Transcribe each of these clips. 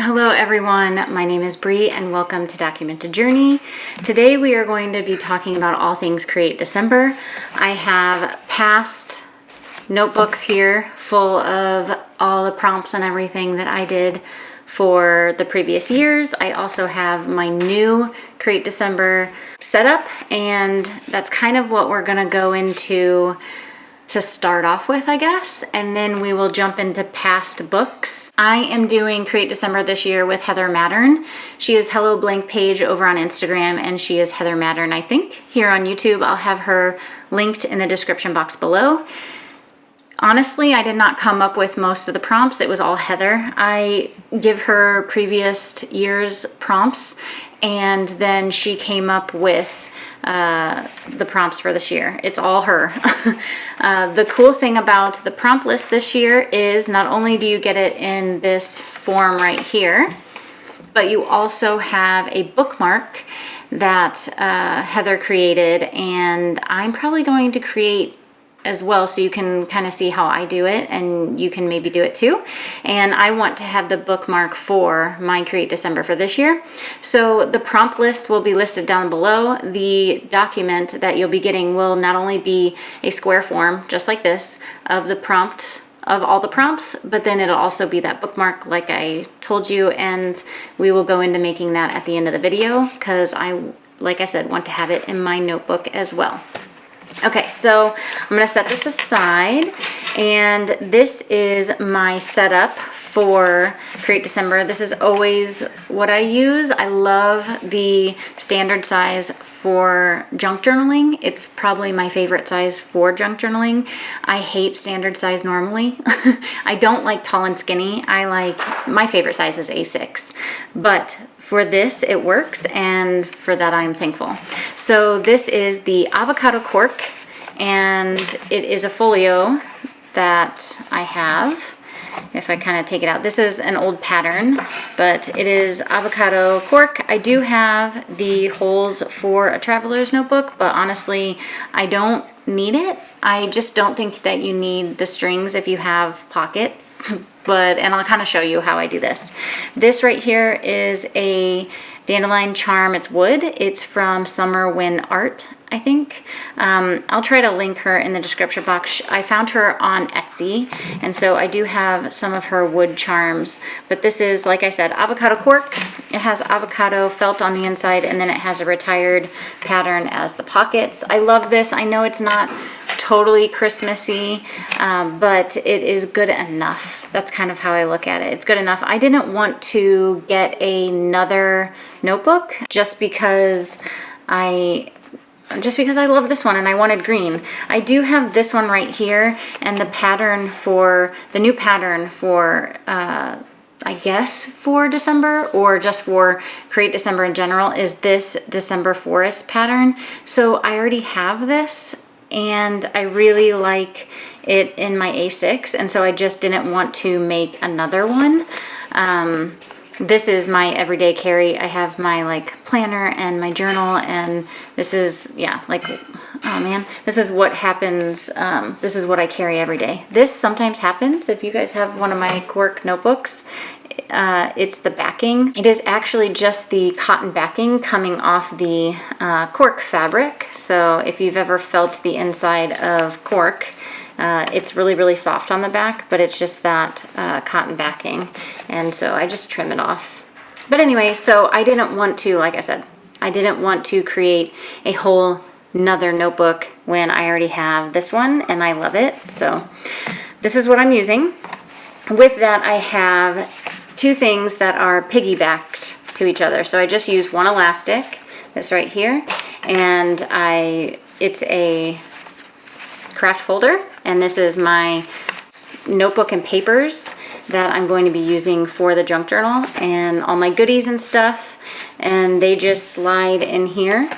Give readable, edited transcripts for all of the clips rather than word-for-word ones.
Hello everyone, my name is Bree and welcome to Documented Journey. Today we are going to be talking about all things Create December. I have past notebooks here full of all the prompts and everything that I did for the previous years. I also have my new Create December setup, and that's kind of what we're gonna go into to start off with, I guess, and then we will jump into past books. I am doing Create December this year with Heather Mattern. She is Hello Blank Page over on Instagram, and she is Heather Mattern, I think, here on YouTube. I'll have her linked in the description box below. Honestly, I did not come up with most of the prompts. It was all Heather. I give her previous year's prompts, and then she came up with the prompts for this year. It's all her. The cool thing about the prompt list this year is not only do you get it in this form right here, but you also have a bookmark that Heather created, and I'm probably going to create as well, so you can kind of see how I do it and you can maybe do it too. And I want to have the bookmark for my Create December for this year. So the prompt list will be listed down below. The document that you'll be getting will not only be a square form, just like this, of the prompt, of all the prompts, but then it'll also be that bookmark like I told you, and we will go into making that at the end of the video because like I said, want to have it in my notebook as well. Okay, so I'm going to set this aside, and this is my setup for Create December. This is always what I use. I love the standard size for junk journaling. It's probably my favorite size for junk journaling. I hate standard size normally. I don't like tall and skinny. My favorite size is A6, but for this, it works, and for that, I'm thankful. So this is the avocado cork, and it is a folio that I have. If I kind of take it out, this is an old pattern, but it is avocado cork. I do have the holes for a traveler's notebook, but honestly, I don't need it. I just don't think that you need the strings if you have pockets. And I'll kind of show you how I do this. This right here is a dandelion charm. It's wood. It's from Summer Win Art, I think. I'll try to link her in the description box. I found her on Etsy, and so I do have some of her wood charms. But this is, like I said, avocado cork. It has avocado felt on the inside, and then it has a retired pattern as the pockets. I love this. I know it's not totally Christmassy, but it is good enough. That's kind of how I look at it. It's good enough. I didn't want to get another notebook just because I love this one and I wanted green. I do have this one right here, and the pattern for, the new pattern for, I guess for December, or just for Create December in general, is this December Forest pattern. So I already have this, and I really like it in my A6, and so I just didn't want to make another one. This is my everyday carry. I have my planner and my journal, and this is, yeah, oh man, this is what happens. This is what I carry every day. This sometimes happens if you guys have one of my cork notebooks. It's the backing. It is actually just the cotton backing coming off the cork fabric. So if you've ever felt the inside of cork, it's really, really soft on the back, but it's just that cotton backing. And so I just trim it off. But anyway, so I didn't want to, like I said, I didn't want to create a whole nother notebook when I already have this one and I love it. So this is what I'm using. With that, I have two things that are piggybacked to each other. So I just use one elastic, this right here, and it's a craft folder, and this is my notebook and papers that I'm going to be using for the junk journal and all my goodies and stuff, and they just slide in here,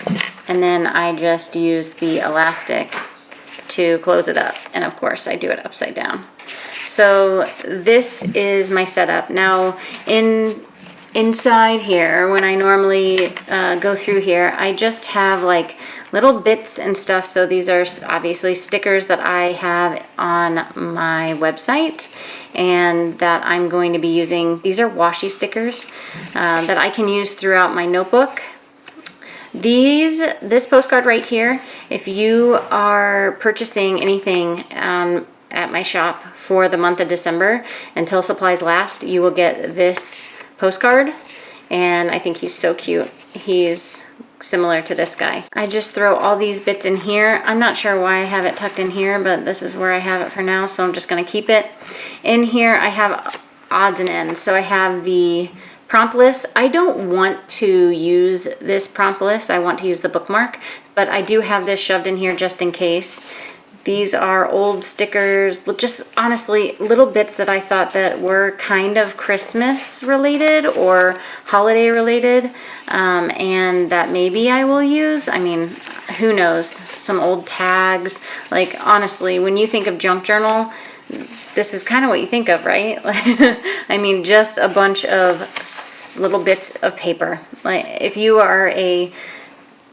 and then I just use the elastic to close it up, and of course I do it upside down. So this is my setup. Now inside here, when I normally go through here, I just have like little bits and stuff. So these are obviously stickers that I have on my website and that I'm going to be using. These are washi stickers that I can use throughout my notebook. This postcard right here, if you are purchasing anything at my shop for the month of December until supplies last, you will get this postcard, and I think he's so cute. He's similar to this guy. I just throw all these bits in here. I'm not sure why I have it tucked in here, but this is where I have it for now, so I'm just going to keep it. In here I have odds and ends. So I have the prompt list. I don't want to use this prompt list. I want to use the bookmark, but I do have this shoved in here just in case. These are old stickers, just honestly little bits that I thought that were kind of Christmas related or holiday related, and that maybe I will use. I mean, who knows? Some old tags. Like, honestly, when you think of junk journal, this is kind of what you think of, right? I mean, just a bunch of little bits of paper. Like, if you are a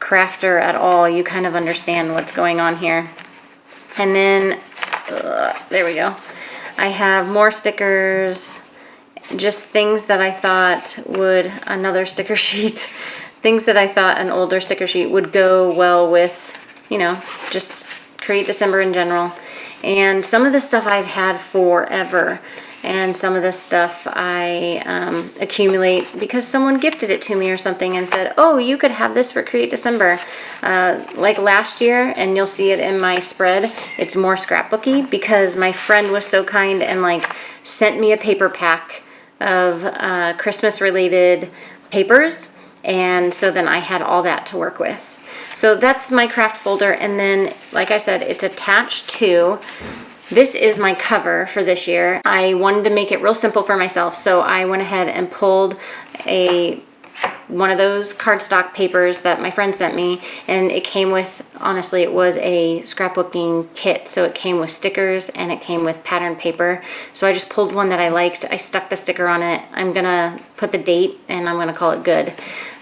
crafter at all, you kind of understand what's going on here. And then, there we go. I have more stickers, just things that I thought would, another sticker sheet, things that I thought an older sticker sheet would go well with, you know, just Create December in general. And some of this stuff I've had forever. And some of this stuff I accumulate because someone gifted it to me or something and said, oh, you could have this for Create December. Like last year, and you'll see it in my spread, it's more scrapbooky because my friend was so kind and like sent me a paper pack of Christmas related papers. And so then I had all that to work with. So that's my craft folder. And then, like I said, it's attached to, this is my cover for this year. I wanted to make it real simple for myself, so I went ahead and pulled one of those cardstock papers that my friend sent me, and it came with, honestly, it was a scrapbooking kit, so it came with stickers and it came with patterned paper. So I just pulled one that I liked. I stuck the sticker on it. I'm gonna put the date and I'm gonna call it good.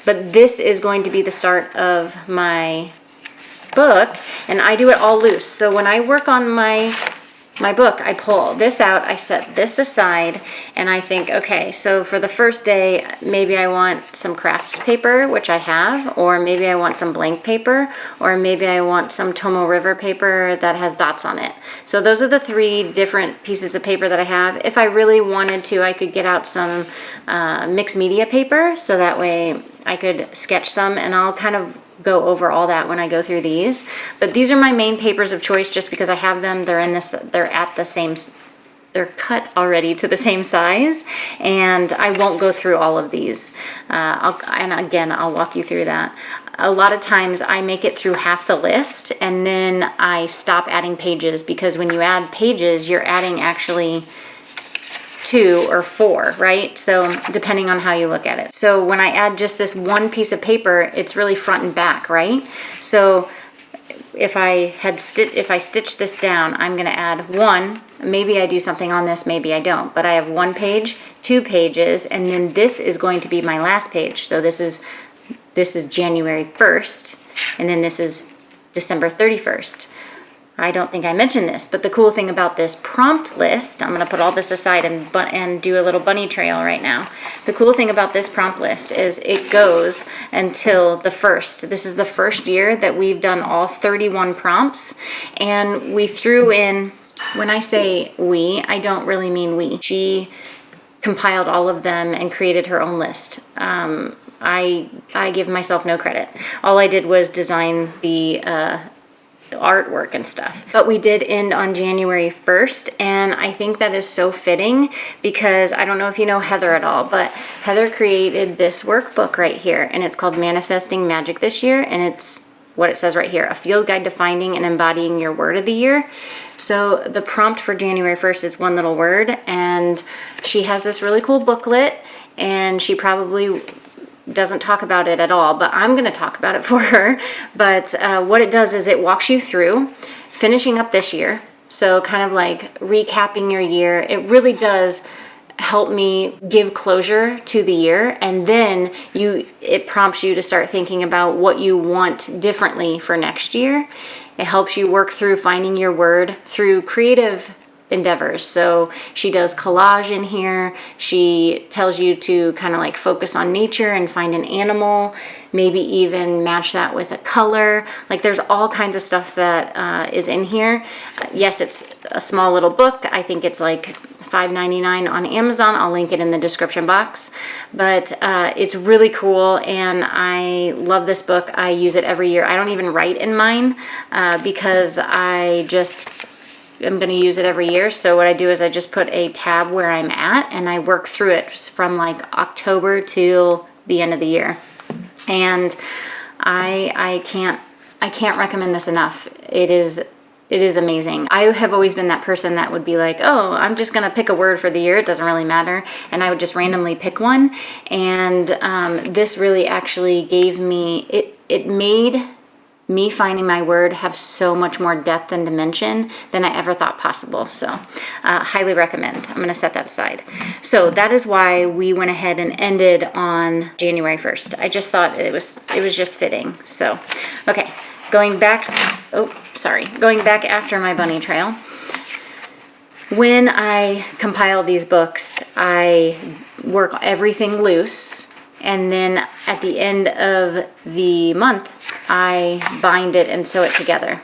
But this is going to be the start of my book, and I do it all loose. So when I work on my book, I pull this out, I set this aside, and I think, okay, so for the first day, maybe I want some craft paper, which I have, or maybe I want some blank paper, or maybe I want some Tomo River paper that has dots on it. So those are the 3 different pieces of paper that I have. If I really wanted to, I could get out some mixed media paper, so that way I could sketch some, and I'll kind of go over all that when I go through these. But these are my main papers of choice just because I have them. They're at the same, they're cut already to the same size, and I won't go through all of these. And again, I'll walk you through that. A lot of times I make it through half the list and then I stop adding pages, because when you add pages, you're adding actually 2 or 4, right? So depending on how you look at it. So when I add just this one piece of paper, it's really front and back, right? So if I stitch this down, I'm going to add 1. Maybe I do something on this, maybe I don't. But I have 1 page, 2 pages, and then this is going to be my last page. So this is January 1st, and then this is December 31st. I don't think I mentioned this, but the cool thing about this prompt list, I'm going to put all this aside and do a little bunny trail right now. The cool thing about this prompt list is it goes until the 1st. This is the first year that we've done all 31 prompts, and we threw in, when I say we, I don't really mean we. She compiled all of them and created her own list. I give myself no credit. All I did was design the artwork and stuff. But we did end on January 1st, and I think that is so fitting because I don't know if you know Heather at all, but Heather created this workbook right here, and it's called Manifesting Magic This Year, and it's what it says right here, a field guide to finding and embodying your word of the year. So the prompt for January 1st is 1 little word, and she has this really cool booklet, and she probably doesn't talk about it at all, but I'm going to talk about it for her. But what it does is it walks you through finishing up this year. So kind of like recapping your year. It really does help me give closure to the year, and then it prompts you to start thinking about what you want differently for next year. It helps you work through finding your word through creative endeavors. So she does collage in here. She tells you to kind of like focus on nature and find an animal, maybe even match that with a color. Like there's all kinds of stuff that is in here. Yes, it's a small little book. I think it's like $5.99 on Amazon. I'll link it in the description box. But it's really cool, and I love this book. I use it every year. I don't even write in mine because I just am going to use it every year. So what I do is I just put a tab where I'm at, and I work through it from like October till the end of the year. And I can't recommend this enough. It is amazing. I have always been that person that would be like, oh, I'm just going to pick a word for the year. It doesn't really matter. And I would just randomly pick one. And this really actually gave me, it made me finding my word have so much more depth and dimension than I ever thought possible. So highly recommend. I'm going to set that aside. So that is why we went ahead and ended on January 1st. I just thought it was just fitting. So, okay. Going back after my bunny trail. When I compile these books, I work everything loose, and then at the end of the month, I bind it and sew it together.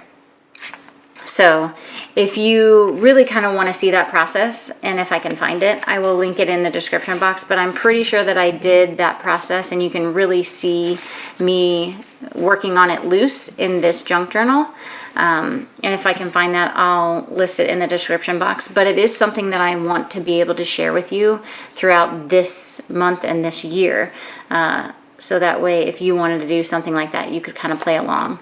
So if you really kind of want to see that process, and if I can find it, I will link it in the description box, but I'm pretty sure that I did that process, and you can really see me working on it loose in this junk journal. And if I can find that, I'll list it in the description box. But it is something that I want to be able to share with you throughout this month and this year. So that way, if you wanted to do something like that, you could kind of play along.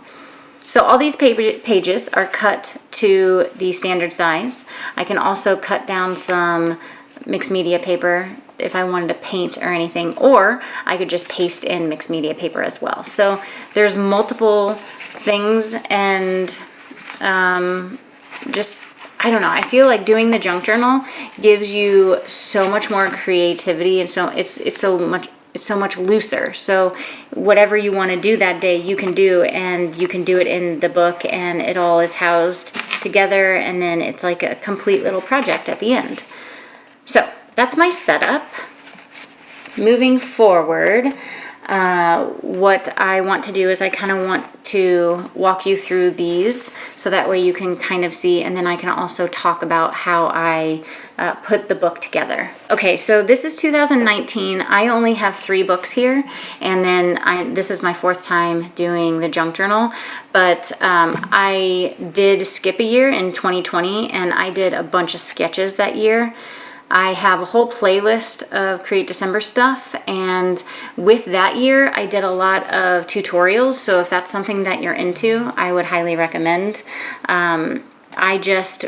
So all these pages are cut to the standard size. I can also cut down some mixed media paper if I wanted to paint or anything, or I could just paste in mixed media paper as well. So there's multiple things, and just, I don't know, I feel like doing the junk journal gives you so much more creativity, and so it's so much looser. So whatever you want to do that day, you can do, and you can do it in the book, and it all is housed together, and then it's like a complete little project at the end. So that's my setup. Moving forward, what I want to do is I kind of want to walk you through these so that way you can kind of see, and then I can also talk about how I put the book together. Okay, so this is 2019. I only have 3 books here, and then this is my 4th time doing the junk journal, but I did skip a year in 2020, and I did a bunch of sketches that year. I have a whole playlist of Create December stuff, and with that year, I did a lot of tutorials, so if that's something that you're into, I would highly recommend. I just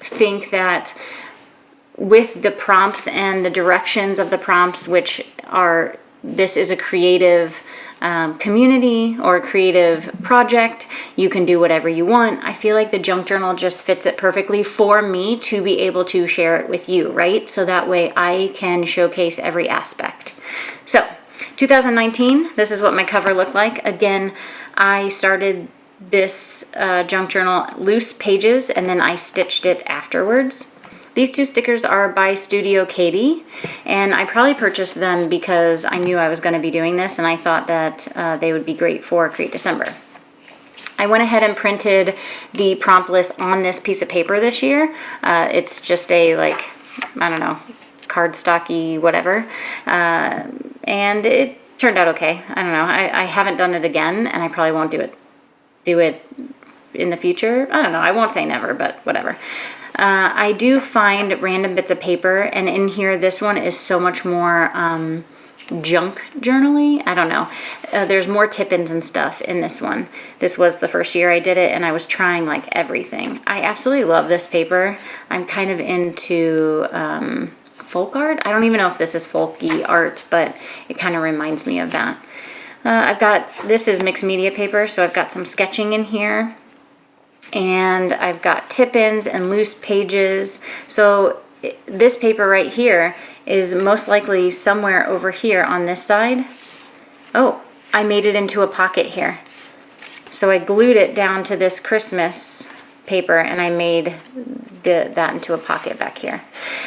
think that with the prompts and the directions of the prompts, which are, this is a creative community or a creative project, you can do whatever you want. I feel like the junk journal just fits it perfectly for me to be able to share it with you, right? So that way I can showcase every aspect. So 2019, this is what my cover looked like. Again, I started this junk journal loose pages, and then I stitched it afterwards. These 2 stickers are by Studio Katie, and I probably purchased them because I knew I was going to be doing this, and I thought that they would be great for Create December. I went ahead and printed the prompt list on this piece of paper this year. It's just a, like, I don't know, cardstocky whatever, and it turned out okay. I don't know. I haven't done it again, and I probably won't do it in the future. I don't know. I won't say never, but whatever. I do find random bits of paper, and in here, this one is so much more junk journaling. I don't know. There's more tip-ins and stuff in this one. This was the first year I did it, and I was trying like everything. I absolutely love this paper. I'm kind of into folk art. I don't even know if this is folky art, but it kind of reminds me of that. This is mixed media paper, so I've got some sketching in here. And I've got tip-ins and loose pages. So this paper right here is most likely somewhere over here on this side. Oh, I made it into a pocket here. So I glued it down to this Christmas paper and I made that into a pocket back here.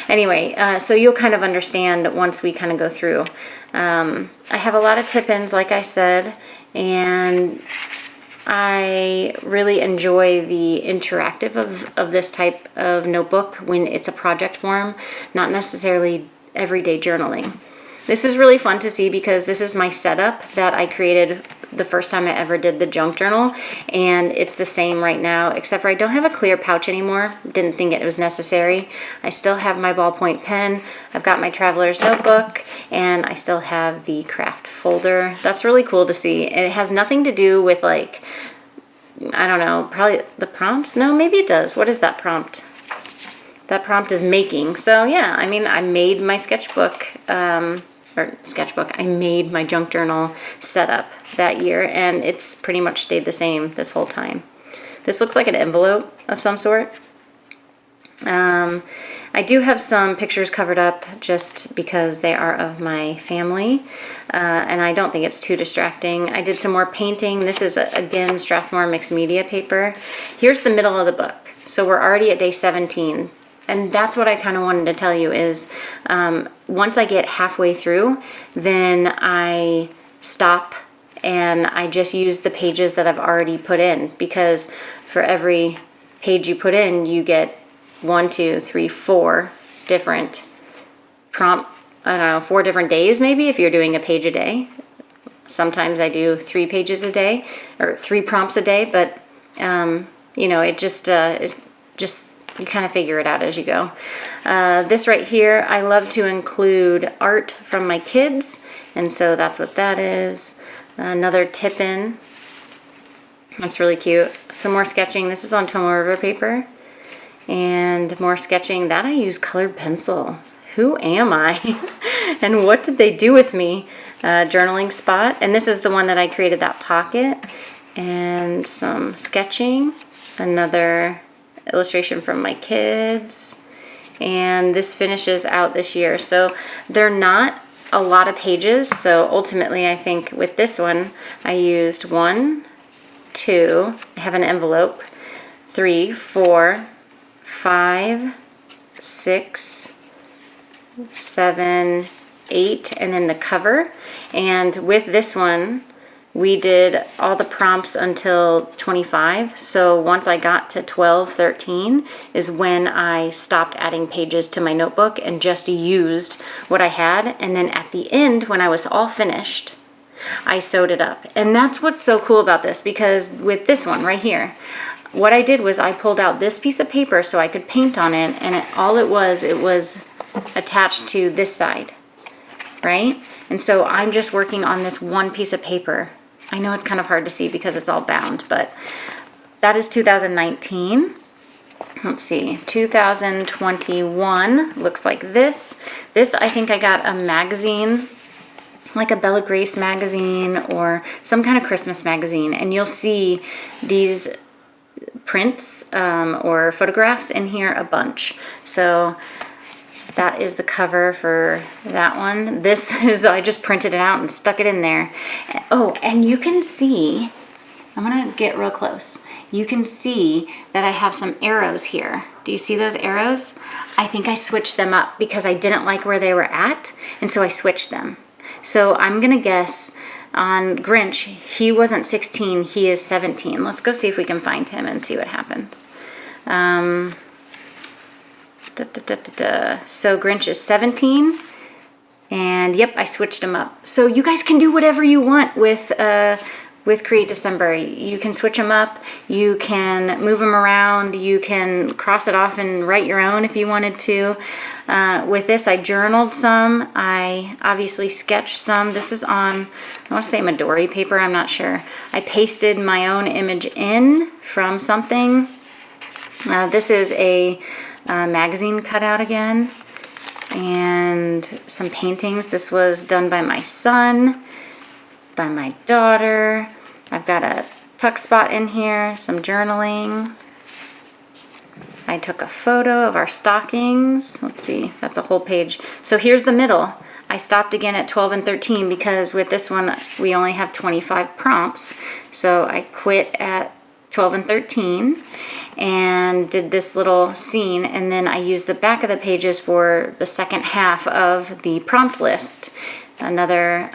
Anyway, so you'll kind of understand once we kind of go through. I have a lot of tip-ins, like I said, and I really enjoy the interactive of this type of notebook when it's a project form, not necessarily everyday journaling. This is really fun to see because this is my setup that I created the first time I ever did the junk journal, and it's the same right now, except for I don't have a clear pouch anymore. Didn't think it was necessary. I still have my ballpoint pen, I've got my traveler's notebook, and I still have the craft folder. That's really cool to see. It has nothing to do with, like, I don't know, probably the prompts? No, maybe it does. What is that prompt? That prompt is making. So yeah, I mean, I made my sketchbook, I made my junk journal setup that year, and it's pretty much stayed the same this whole time. This looks like an envelope of some sort. I do have some pictures covered up just because they are of my family, and I don't think it's too distracting. I did some more painting. This is, again, Strathmore mixed media paper. Here's the middle of the book. So we're already at day 17. And that's what I kind of wanted to tell you is once I get halfway through, then I stop and I just use the pages that I've already put in, because for every page you put in, you get 4 different I don't know, 4 different days maybe if you're doing a page a day. Sometimes I do 3 pages a day or 3 prompts a day, but you know, it just you kind of figure it out as you go. This right here, I love to include art from my kids, and so that's what that is. Another tip-in. That's really cute. Some more sketching. This is on Tomo River paper. And more sketching. That I use colored pencil. Who am I? And what did they do with me? Journaling spot. And this is the one that I created that pocket. And some sketching. Another illustration from my kids, and this finishes out this year. So they're not a lot of pages, so ultimately I think with this one I used 1, 2, I have an envelope, 3, 4, 5, 6, 7, 8, and then the cover. And with this one we did all the prompts until 25. So once I got to 12, 13 is when I stopped adding pages to my notebook and just used what I had. And then at the end, when I was all finished, I sewed it up. And that's what's so cool about this, because with this one right here, what I did was I pulled out this piece of paper so I could paint on it, and it was attached to this side, right? And so I'm just working on this one piece of paper. I know it's kind of hard to see because it's all bound, but that is 2019. Let's see, 2021 looks like this. This, I think I got a magazine, like a Bella Grace magazine or some kind of Christmas magazine, and you'll see these prints or photographs in here a bunch. So that is the cover for that one. This is, I just printed it out and stuck it in there. Oh, and you can see, I'm gonna get real close. You can see that I have some arrows here. Do you see those arrows? I think I switched them up because I didn't like where they were at, and so I switched them. So I'm gonna guess on Grinch, he wasn't 16, he is 17. Let's go see if we can find him and see what happens. So Grinch is 17, and yep, I switched them up. So you guys can do whatever you want with Create December. You can switch them up, you can move them around, you can cross it off and write your own if you wanted to. With this, I journaled some, I obviously sketched some. This is on, I want to say Midori paper, I'm not sure. I pasted my own image in from something. This is a magazine cutout again, and some paintings. This was done by my son, by my daughter. I've got a tuck spot in here, some journaling. I took a photo of our stockings. Let's see, that's a whole page. So here's the middle. I stopped again at 12 and 13 because with this one, we only have 25 prompts. So I quit at 12 and 13 and did this little scene, and then I used the back of the pages for the second half of the prompt list. Another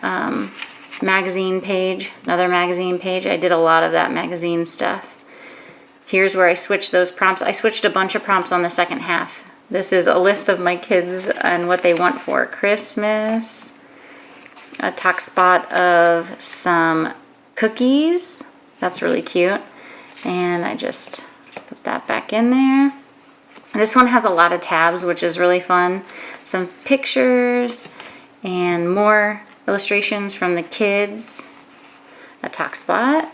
magazine page, another magazine page. I did a lot of that magazine stuff. Here's where I switched those prompts. I switched a bunch of prompts on the second half. This is a list of my kids and what they want for Christmas. A talk spot of some cookies. That's really cute. And I just put that back in there. This one has a lot of tabs, which is really fun. Some pictures and more illustrations from the kids. A talk spot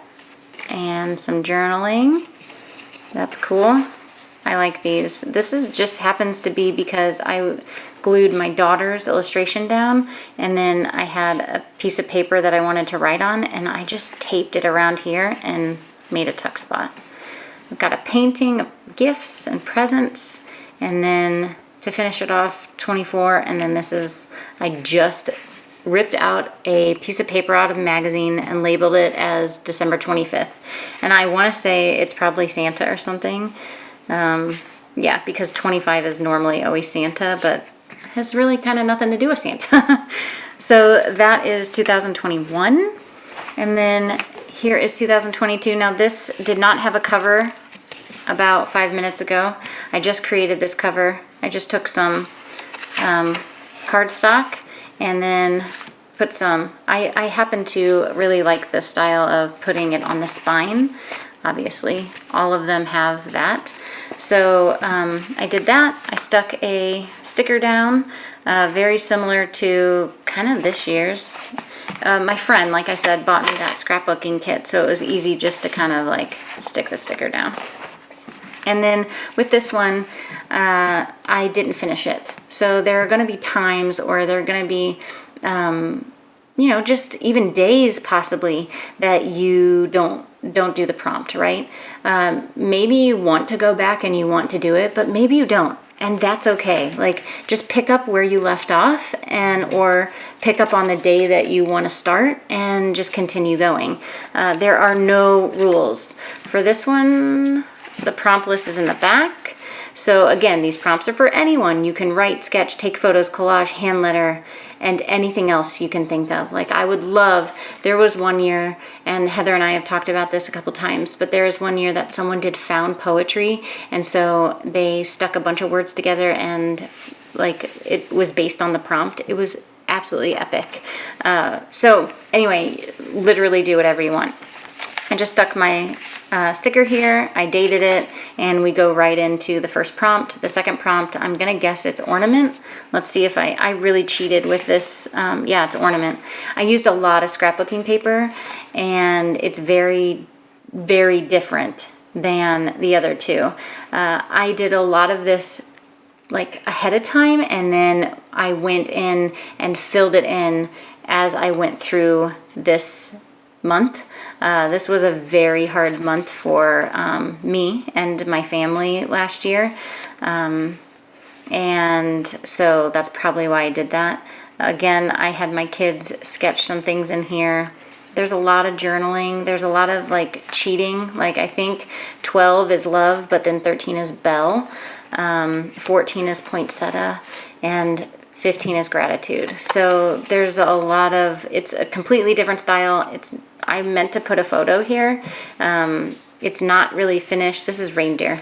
and some journaling. That's cool. I like these. This is just happens to be because I glued my daughter's illustration down, and then I had a piece of paper that I wanted to write on, and I just taped it around here and made a tuck spot. I've got a painting of gifts and presents, and then to finish it off, 24, and then this is, I just ripped out a piece of paper out of a magazine and labeled it as December 25th. And I want to say it's probably Santa or something. Yeah, because 25 is normally always Santa, but has really kind of nothing to do with Santa. So that is 2021. And then here is 2022. Now this did not have a cover about 5 minutes ago. I just created this cover. I just took some cardstock and then put some, I happen to really like the style of putting it on the spine. Obviously, all of them have that. So I did that. I stuck a sticker down, very similar to kind of this year's. My friend, like I said, bought me that scrapbooking kit, so it was easy just to kind of like stick the sticker down. And then with this one, I didn't finish it. So there are going to be times, or there are going to be, you know, just even days possibly that you don't do the prompt, right? Maybe you want to go back and you want to do it, but maybe you don't. And that's okay. Like, just pick up where you left off, and or pick up on the day that you want to start and just continue going. There are no rules. For this one, the prompt list is in the back. So again, these prompts are for anyone. You can write, sketch, take photos, collage, hand letter, and anything else you can think of. Like, I would love, there was one year, and Heather and I have talked about this a couple times, but there is one year that someone did found poetry, and so they stuck a bunch of words together, and like, it was based on the prompt. It was absolutely epic. So anyway, literally do whatever you want. I just stuck my sticker here, I dated it, and we go right into the first prompt. The second prompt, I'm gonna guess it's ornament. Let's see if I really cheated with this. Yeah, it's ornament. I used a lot of scrapbooking paper, and it's very, very different than the other two. I did a lot of this like ahead of time, and then I went in and filled it in as I went through this month. This was a very hard month for me and my family last year, and so that's probably why I did that. Again, I had my kids sketch some things in here. There's a lot of journaling. There's a lot of like cheating. Like, I think 12 is love, but then 13 is bell, 14 is poinsettia, and 15 is gratitude. So there's a lot of, it's a completely different style. I meant to put a photo here. It's not really finished. This is reindeer.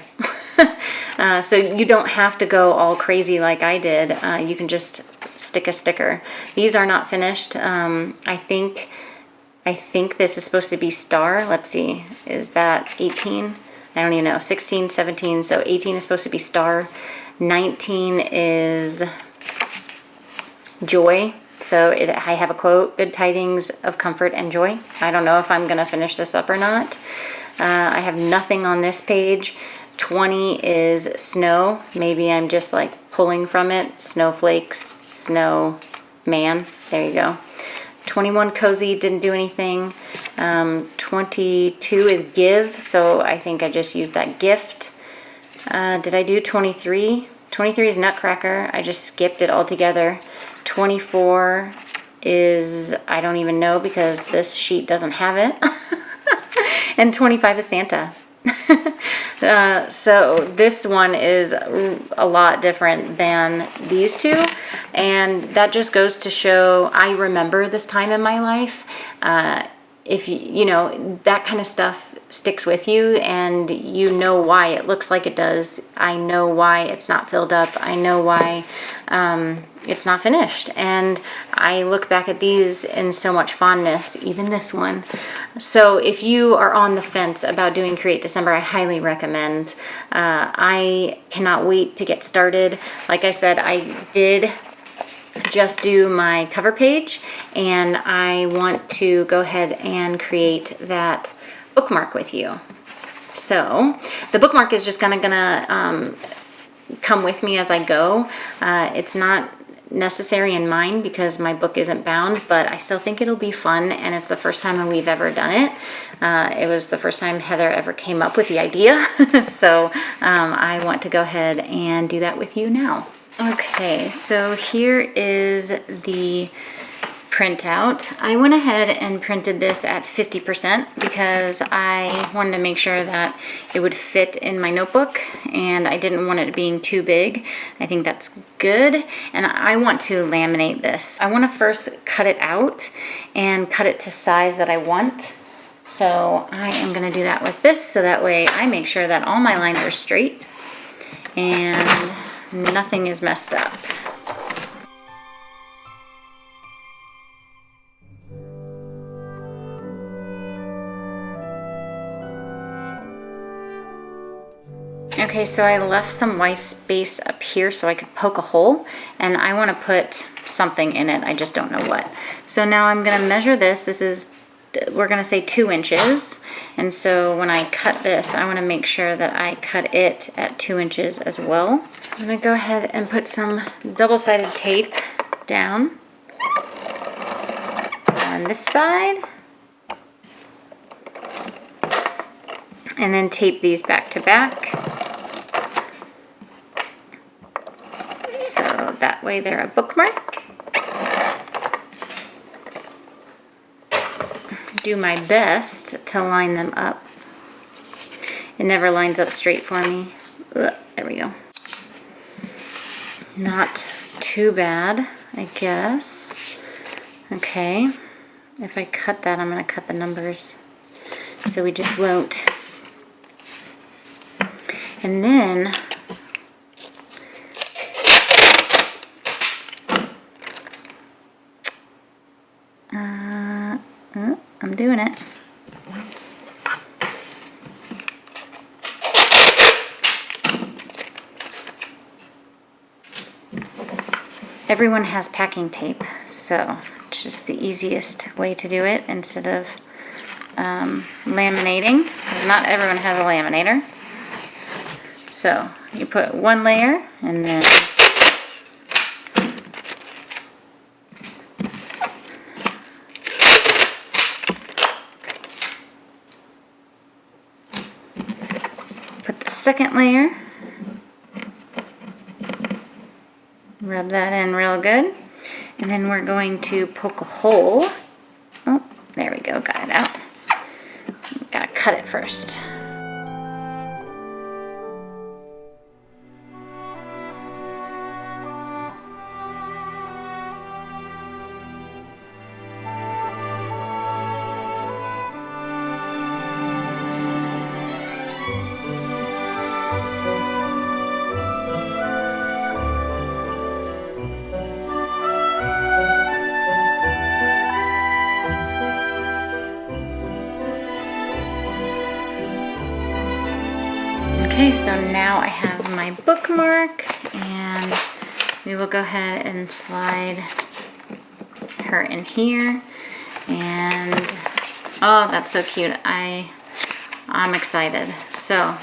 So you don't have to go all crazy like I did. You can just stick a sticker. These are not finished. I think this is supposed to be star. Let's see. Is that 18? I don't even know. 16, 17. So 18 is supposed to be star. 19 is joy. So I have a quote, good tidings of comfort and joy. I don't know if I'm going to finish this up or not. I have nothing on this page. 20 is snow. Maybe I'm just like pulling from it. Snowflakes, snow, man. There you go. 21 cozy, didn't do anything. 22 is give. So I think I just used that gift. Did I do 23? 23 is Nutcracker. I just skipped it altogether. 24 is, I don't even know because this sheet doesn't have it. And 25 is Santa. So this one is a lot different than these two, and that just goes to show I remember this time in my life. If you know, that kind of stuff sticks with you, and you know why it looks like it does. I know why it's not filled up. I know why it's not finished, and I look back at these in so much fondness, even this one. So if you are on the fence about doing Create December, I highly recommend. I cannot wait to get started. Like I said, I did just do my cover page, and I want to go ahead and create that bookmark with you. So the bookmark is just gonna come with me as I go. It's not necessary in mine because my book isn't bound, but I still think it'll be fun, and it's the first time we've ever done it. It was the first time Heather ever came up with the idea. So I want to go ahead and do that with you now. Okay, so here is the printout. I went ahead and printed this at 50% because I wanted to make sure that it would fit in my notebook, and I didn't want it being too big. I think that's good, and I want to laminate this. I want to first cut it out and cut it to size that I want. So I am going to do that with this, so that way I make sure that all my lines are straight and nothing is messed up. Okay, so I left some white space up here so I could poke a hole, and I want to put something in it. I just don't know what. So now I'm going to measure this. This is, we're going to say 2 inches. And so when I cut this, I want to make sure that I cut it at 2 inches as well. I'm going to go ahead and put some double-sided tape down on this side, and then tape these back to back. So that way they're a bookmark. Do my best to line them up. It never lines up straight for me. Ugh, there we go. Not too bad, I guess. Okay, if I cut that, I'm going to cut the numbers so we just won't. And then I'm doing it. Everyone has packing tape, so it's just the easiest way to do it instead of laminating, because not everyone has a laminator. So you put one layer and then put the second layer. Rub that in real good, and then we're going to poke a hole. Oh, there we go, got it out. Gotta cut it first. Okay, so now I have my bookmark, and we will go ahead and slide her in here. And oh, that's so cute. I'm excited. So,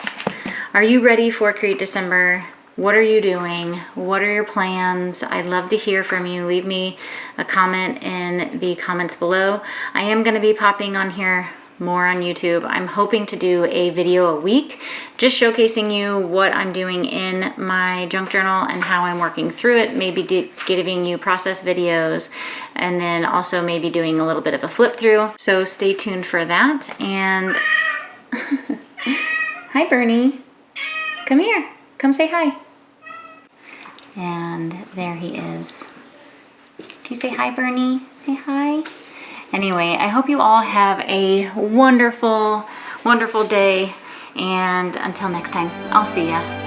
are you ready for Create December? What are you doing? What are your plans? I'd love to hear from you. Leave me a comment in the comments below. I am going to be popping on here more on YouTube. I'm hoping to do a video a week, just showcasing you what I'm doing in my junk journal and how I'm working through it, maybe giving you process videos, and then also maybe doing a little bit of a flip through. So stay tuned for that. And hi, Bernie. Come here. Come say hi. And there he is. Do you say hi, Bernie? Say hi. Anyway, I hope you all have a wonderful, wonderful day. And until next time, I'll see ya.